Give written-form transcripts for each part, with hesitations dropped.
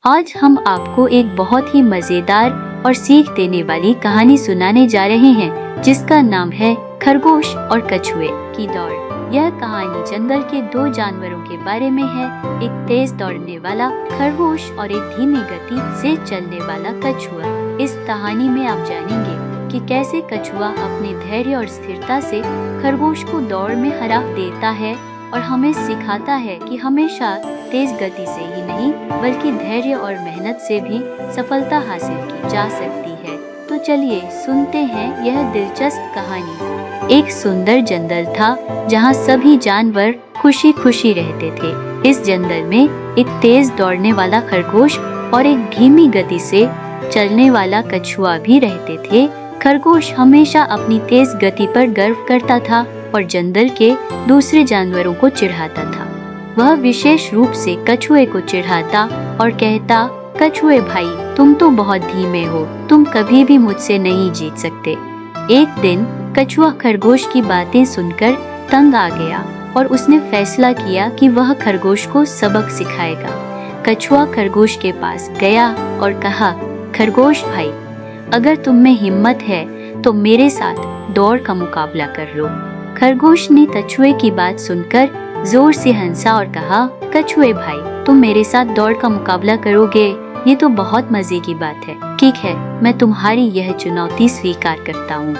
आज हम आपको एक बहुत ही मजेदार और सीख देने वाली कहानी सुनाने जा रहे हैं जिसका नाम है खरगोश और कछुए की दौड़। यह कहानी जंगल के दो जानवरों के बारे में है, एक तेज दौड़ने वाला खरगोश और एक धीमी गति से चलने वाला कछुआ। इस कहानी में आप जानेंगे कि कैसे कछुआ अपने धैर्य और स्थिरता से खरगोश को दौड़ में हरा देता है और हमें सिखाता है कि हमेशा तेज गति से ही नहीं बल्कि धैर्य और मेहनत से भी सफलता हासिल की जा सकती है। तो चलिए सुनते हैं यह दिलचस्प कहानी। एक सुंदर जंगल था जहाँ सभी जानवर खुशी खुशी रहते थे। इस जंगल में एक तेज दौड़ने वाला खरगोश और एक धीमी गति से चलने वाला कछुआ भी रहते थे। खरगोश हमेशा अपनी तेज गति पर गर्व करता था और जंगल के दूसरे जानवरों को चिढ़ाता था। वह विशेष रूप से कछुए को चिढ़ाता और कहता, कछुए भाई, तुम तो बहुत धीमे हो, तुम कभी भी मुझसे नहीं जीत सकते। एक दिन कछुआ खरगोश की बातें सुनकर तंग आ गया और उसने फैसला किया कि वह खरगोश को सबक सिखाएगा। कछुआ खरगोश के पास गया और कहा, खरगोश भाई, अगर तुम में हिम्मत है तो मेरे साथ दौड़ का मुकाबला कर लो। खरगोश ने कछुए की बात सुनकर जोर से हंसा और कहा, कछुए भाई, तुम मेरे साथ दौड़ का मुकाबला करोगे? ये तो बहुत मजे की बात है। ठीक है, मैं तुम्हारी यह चुनौती स्वीकार करता हूँ।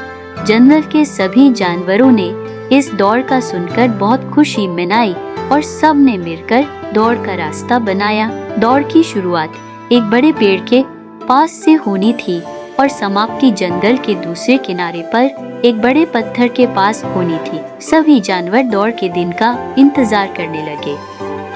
जंगल के सभी जानवरों ने इस दौड़ का सुनकर बहुत खुशी मनाई और सब ने मिलकर दौड़ का रास्ता बनाया। दौड़ की शुरुआत एक बड़े पेड़ के पास से होनी थी और समाप्ति जंगल के दूसरे किनारे पर एक बड़े पत्थर के पास होनी थी। सभी जानवर दौड़ के दिन का इंतजार करने लगे।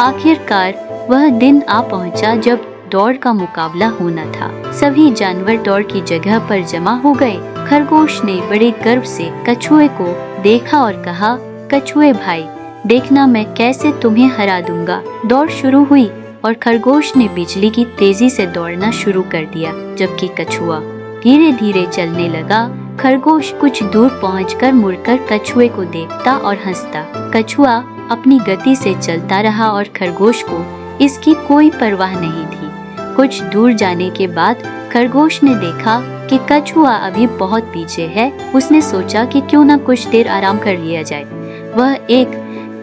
आखिरकार वह दिन आ पहुंचा जब दौड़ का मुकाबला होना था। सभी जानवर दौड़ की जगह पर जमा हो गए। खरगोश ने बड़े गर्व से कछुए को देखा और कहा, कछुए भाई, देखना मैं कैसे तुम्हें हरा दूंगा। दौड़ शुरू हुई और खरगोश ने बिजली की तेजी से दौड़ना शुरू कर दिया, जबकि कछुआ धीरे धीरे चलने लगा। खरगोश कुछ दूर पहुंचकर मुड़कर कछुए को देखता और हंसता। कछुआ अपनी गति से चलता रहा और खरगोश को इसकी कोई परवाह नहीं थी। कुछ दूर जाने के बाद खरगोश ने देखा कि कछुआ अभी बहुत पीछे है। उसने सोचा कि क्यों न कुछ देर आराम कर लिया जाए। वह एक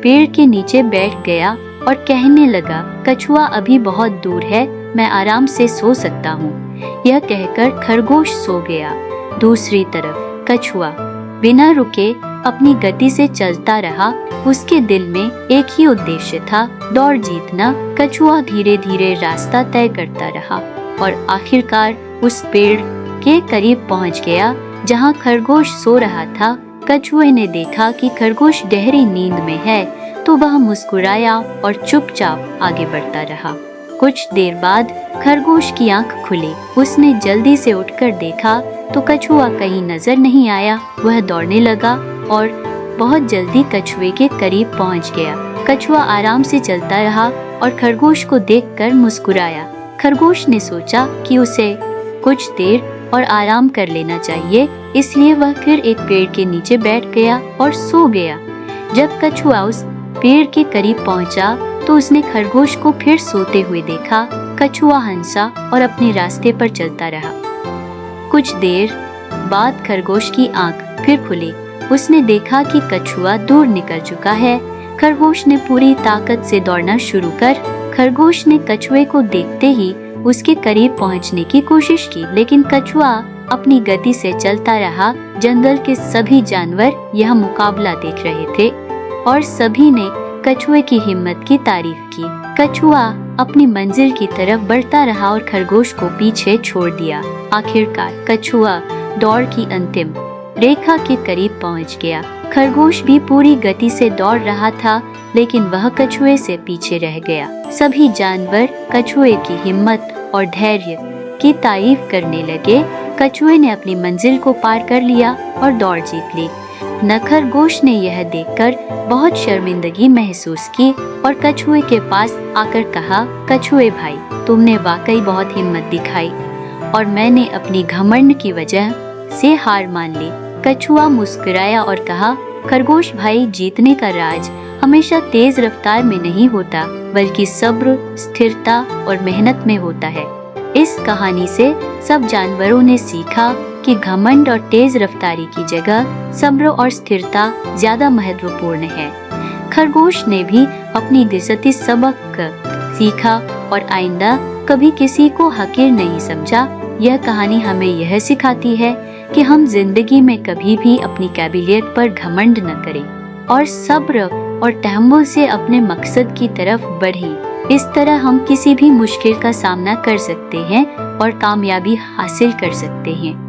पेड़ के नीचे बैठ गया और कहने लगा, कछुआ अभी बहुत दूर है, मैं आराम से सो सकता हूँ। यह कहकर खरगोश सो गया। दूसरी तरफ कछुआ बिना रुके अपनी गति से चलता रहा। उसके दिल में एक ही उद्देश्य था, दौड़ जीतना। कछुआ धीरे धीरे रास्ता तय करता रहा और आखिरकार उस पेड़ के करीब पहुंच गया जहां खरगोश सो रहा था। कछुए ने देखा कि खरगोश गहरी नींद में है तो वह मुस्कुराया और चुपचाप आगे बढ़ता रहा। कुछ देर बाद खरगोश की आंख खुली। उसने जल्दी से उठकर देखा तो कछुआ कहीं नजर नहीं आया। वह दौड़ने लगा और बहुत जल्दी कछुए के करीब पहुंच गया। कछुआ आराम से चलता रहा और खरगोश को देखकर मुस्कुराया। खरगोश ने सोचा कि उसे कुछ देर और आराम कर लेना चाहिए, इसलिए वह फिर एक पेड़ के नीचे बैठ गया और सो गया। जब कछुआ उस पेड़ के करीब पहुंचा तो उसने खरगोश को फिर सोते हुए देखा। कछुआ हंसा और अपने रास्ते पर चलता रहा। कुछ देर बाद खरगोश की आंख फिर खुली। उसने देखा कि कछुआ दूर निकल चुका है। खरगोश ने पूरी ताकत से दौड़ना शुरू कर। खरगोश ने कछुए को देखते ही उसके करीब पहुंचने की कोशिश की, लेकिन कछुआ अपनी गति से चलता रहा। जंगल के सभी जानवर यह मुकाबला देख रहे थे और सभी ने कछुए की हिम्मत की तारीफ की। कछुआ अपनी मंजिल की तरफ बढ़ता रहा और खरगोश को पीछे छोड़ दिया। आखिरकार कछुआ दौड़ की अंतिम रेखा के करीब पहुंच गया। खरगोश भी पूरी गति से दौड़ रहा था, लेकिन वह कछुए से पीछे रह गया। सभी जानवर कछुए की हिम्मत और धैर्य की तारीफ करने लगे। कछुए ने अपनी मंजिल को पार कर लिया और दौड़ जीत ली। न खरगोश ने यह देखकर बहुत शर्मिंदगी महसूस की और कछुए के पास आकर कहा, कछुए भाई, तुमने वाकई बहुत हिम्मत दिखाई और मैंने अपनी घमंड की वजह से हार मान ली। कछुआ मुस्कुराया और कहा, खरगोश भाई, जीतने का राज हमेशा तेज रफ्तार में नहीं होता, बल्कि सब्र, स्थिरता और मेहनत में होता है। इस कहानी से सब जानवरों ने सीखा कि घमंड और तेज रफ्तारी की जगह सब्र और स्थिरता ज्यादा महत्वपूर्ण है। खरगोश ने भी अपनी दिलचस्प सबक सीखा और आइंदा कभी किसी को हकीर नहीं समझा। यह कहानी हमें यह सिखाती है कि हम जिंदगी में कभी भी अपनी काबिलियत पर घमंड न करें और सब्र और तहम्मुल से अपने मकसद की तरफ बढ़ें। इस तरह हम किसी भी मुश्किल का सामना कर सकते हैं और कामयाबी हासिल कर सकते हैं।